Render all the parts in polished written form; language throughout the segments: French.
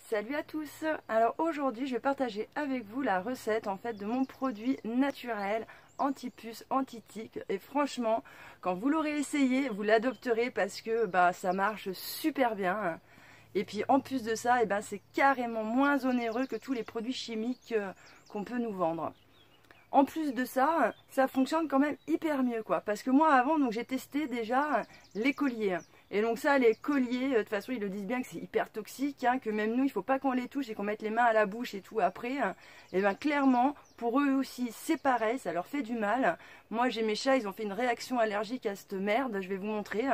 Salut à tous. Alors aujourd'hui je vais partager avec vous la recette en fait de mon produit naturel anti-puce, anti-tique, et franchement quand vous l'aurez essayé vous l'adopterez parce que ça marche super bien. Et puis en plus de ça c'est carrément moins onéreux que tous les produits chimiques qu'on peut nous vendre. En plus de ça, ça fonctionne quand même hyper mieux quoi. Parce que moi avant, donc j'ai testé déjà les colliers. Et donc ça, les colliers, de toute façon ils le disent bien que c'est hyper toxique, hein, que même nous il faut pas qu'on les touche et qu'on mette les mains à la bouche et tout après. Et bien clairement, pour eux aussi c'est pareil, ça leur fait du mal. Moi j'ai mes chats, ils ont fait une réaction allergique à cette merde, je vais vous montrer.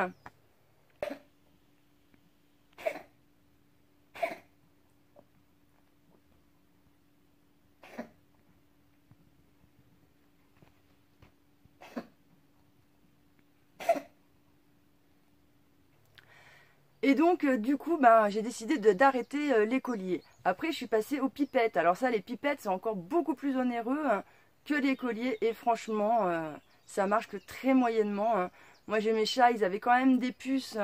Et donc du coup j'ai décidé d'arrêter les colliers. Après je suis passée aux pipettes. Alors ça, les pipettes c'est encore beaucoup plus onéreux que les colliers. Et franchement ça marche que très moyennement. Moi j'ai mes chats, ils avaient quand même des puces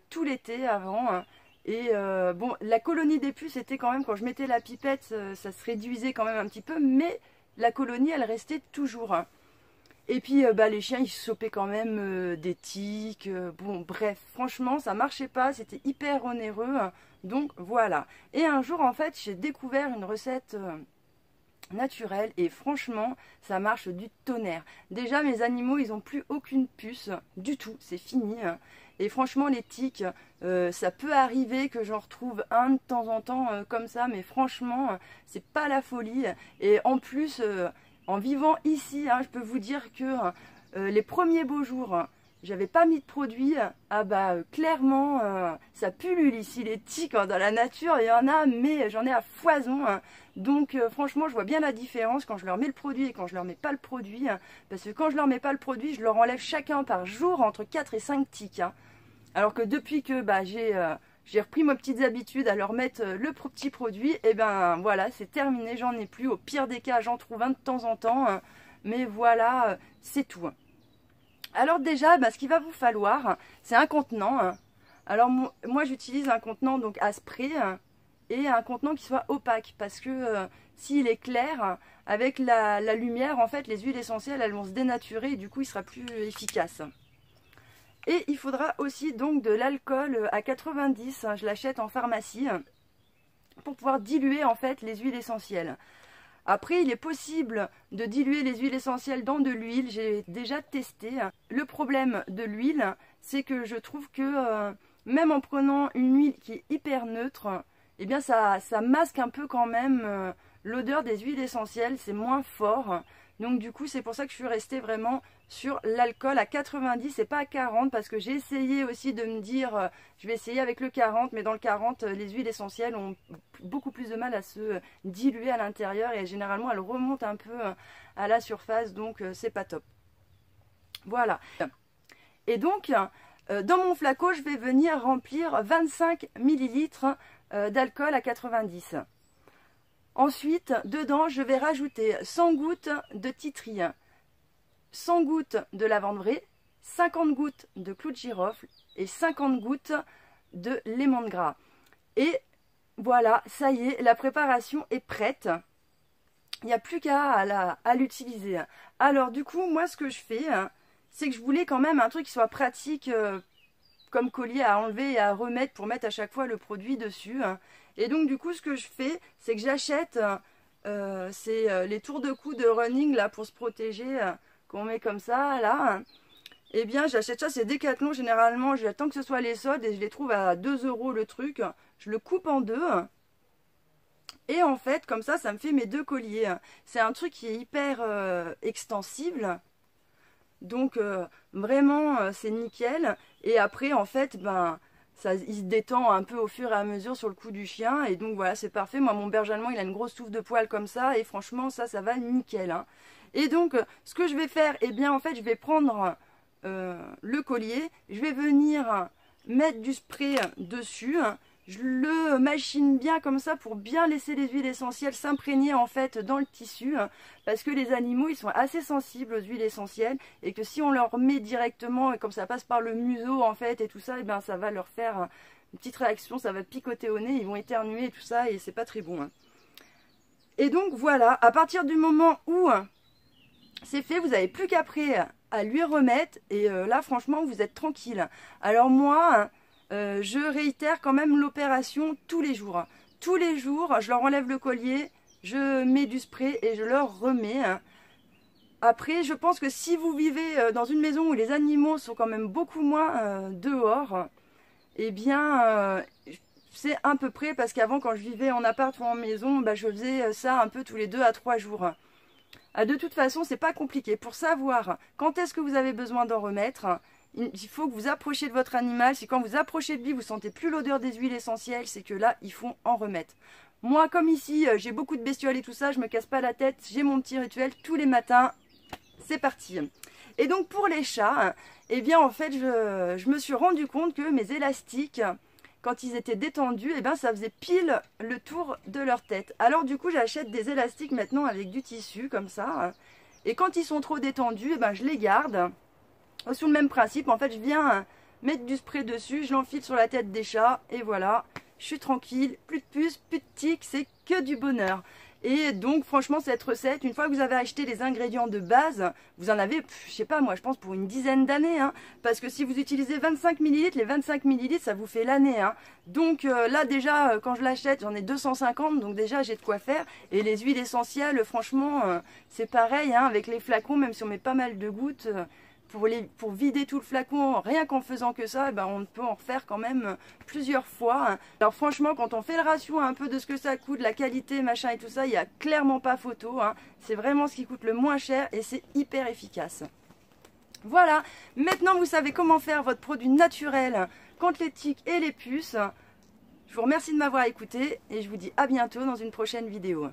tout l'été avant. Et bon, la colonie des puces était quand même, quand je mettais la pipette, ça se réduisait quand même un petit peu. Mais la colonie elle restait toujours. Et puis les chiens ils chopaient quand même des tiques, bon bref, franchement ça marchait pas, c'était hyper onéreux, donc voilà. Et un jour en fait j'ai découvert une recette naturelle et franchement ça marche du tonnerre. Déjà mes animaux ils ont plus aucune puce du tout, c'est fini. Et franchement les tiques, ça peut arriver que j'en retrouve un de temps en temps comme ça, mais franchement c'est pas la folie. Et en plus en vivant ici, je peux vous dire que les premiers beaux jours, j'avais pas mis de produit. Clairement, ça pullule ici les tiques dans la nature. Il y en a, mais j'en ai à foison. Donc franchement, je vois bien la différence quand je leur mets le produit et quand je leur mets pas le produit. Parce que quand je leur mets pas le produit, je leur enlève chacun par jour entre 4 et 5 tiques. Alors que depuis que j'ai repris mes petites habitudes à leur mettre le petit produit, et voilà, c'est terminé, j'en ai plus. Au pire des cas, j'en trouve un de temps en temps, mais voilà, c'est tout. Alors déjà, ce qu'il va vous falloir, c'est un contenant. Alors moi, j'utilise un contenant donc à spray et un contenant qui soit opaque, parce que s'il est clair, avec la lumière, en fait, les huiles essentielles, elles vont se dénaturer et du coup, il sera plus efficace. Et il faudra aussi donc de l'alcool à 90, je l'achète en pharmacie, pour pouvoir diluer en fait les huiles essentielles. Après, il est possible de diluer les huiles essentielles dans de l'huile, j'ai déjà testé. Le problème de l'huile, c'est que je trouve que même en prenant une huile qui est hyper neutre, ça masque un peu quand même l'odeur des huiles essentielles, c'est moins fort. Donc du coup c'est pour ça que je suis restée vraiment sur l'alcool à 90 et pas à 40, parce que j'ai essayé aussi de me dire je vais essayer avec le 40, mais dans le 40 les huiles essentielles ont beaucoup plus de mal à se diluer à l'intérieur et généralement elles remontent un peu à la surface, donc c'est pas top. Voilà. Et donc dans mon flacon je vais venir remplir 25 ml d'alcool à 90. Ensuite, dedans, je vais rajouter 100 gouttes de titri, 100 gouttes de lavande vraie, 50 gouttes de clou de girofle et 50 gouttes de lémon gras. Et voilà, ça y est, la préparation est prête. Il n'y a plus qu'à l'utiliser. Alors du coup, moi ce que je fais, c'est que je voulais quand même un truc qui soit pratique comme collier à enlever et à remettre pour mettre à chaque fois le produit dessus. Et donc du coup ce que je fais, c'est que j'achète les tours de cou de running là pour se protéger, qu'on met comme ça là. Et j'achète ça, c'est Decathlon généralement, j'attends que ce soit les soldes et je les trouve à 2 € le truc. Je le coupe en deux. Et en fait comme ça me fait mes deux colliers. C'est un truc qui est hyper extensible. Donc vraiment c'est nickel. Et après en fait il se détend un peu au fur et à mesure sur le cou du chien. Et donc voilà, c'est parfait. Moi mon berger allemand il a une grosse touffe de poils comme ça. Et franchement ça va nickel. Et donc ce que je vais faire, en fait je vais prendre le collier. Je vais venir mettre du spray dessus. Je le machine bien comme ça pour bien laisser les huiles essentielles s'imprégner en fait dans le tissu, parce que les animaux ils sont assez sensibles aux huiles essentielles et que si on leur met directement et comme ça passe par le museau en fait et tout ça, ça va leur faire une petite réaction, ça va picoter au nez, ils vont éternuer et tout ça, et c'est pas très bon. Et donc voilà, à partir du moment où c'est fait, vous n'avez plus qu'après à lui remettre, et là franchement vous êtes tranquille. Alors moi, je réitère quand même l'opération tous les jours. Tous les jours, je leur enlève le collier, je mets du spray et je leur remets. Après, je pense que si vous vivez dans une maison où les animaux sont quand même beaucoup moins dehors, eh bien, c'est à peu près, parce qu'avant, quand je vivais en appart ou en maison, bah, je faisais ça un peu tous les 2 à 3 jours. De toute façon, c'est pas compliqué. Pour savoir quand est-ce que vous avez besoin d'en remettre, il faut que vous approchiez de votre animal. Si quand vous approchez de lui, vous sentez plus l'odeur des huiles essentielles, c'est que là, il faut en remettre. Moi, comme ici, j'ai beaucoup de bestioles et tout ça, je me casse pas la tête, j'ai mon petit rituel tous les matins. C'est parti. Et donc pour les chats, eh bien en fait je me suis rendu compte que mes élastiques, quand ils étaient détendus, eh bien ça faisait pile le tour de leur tête. Alors du coup j'achète des élastiques maintenant avec du tissu comme ça. Et quand ils sont trop détendus, eh bien je les garde. Sous le même principe, en fait je viens mettre du spray dessus, je l'enfile sur la tête des chats et voilà, je suis tranquille, plus de puces, plus de tiques, c'est que du bonheur. Et donc franchement cette recette, une fois que vous avez acheté les ingrédients de base, vous en avez, je sais pas moi, je pense pour une dizaine d'années, parce que si vous utilisez 25 ml, les 25 ml ça vous fait l'année. Donc là déjà quand je l'achète j'en ai 250, donc déjà j'ai de quoi faire. Et les huiles essentielles franchement c'est pareil, avec les flacons, même si on met pas mal de gouttes, pour vider tout le flacon, rien qu'en faisant que ça, on peut en refaire quand même plusieurs fois. Alors franchement, quand on fait le ratio un peu de ce que ça coûte, la qualité, machin et tout ça, il n'y a clairement pas photo. C'est vraiment ce qui coûte le moins cher et c'est hyper efficace. Voilà, maintenant vous savez comment faire votre produit naturel contre les tiques et les puces. Je vous remercie de m'avoir écouté et je vous dis à bientôt dans une prochaine vidéo.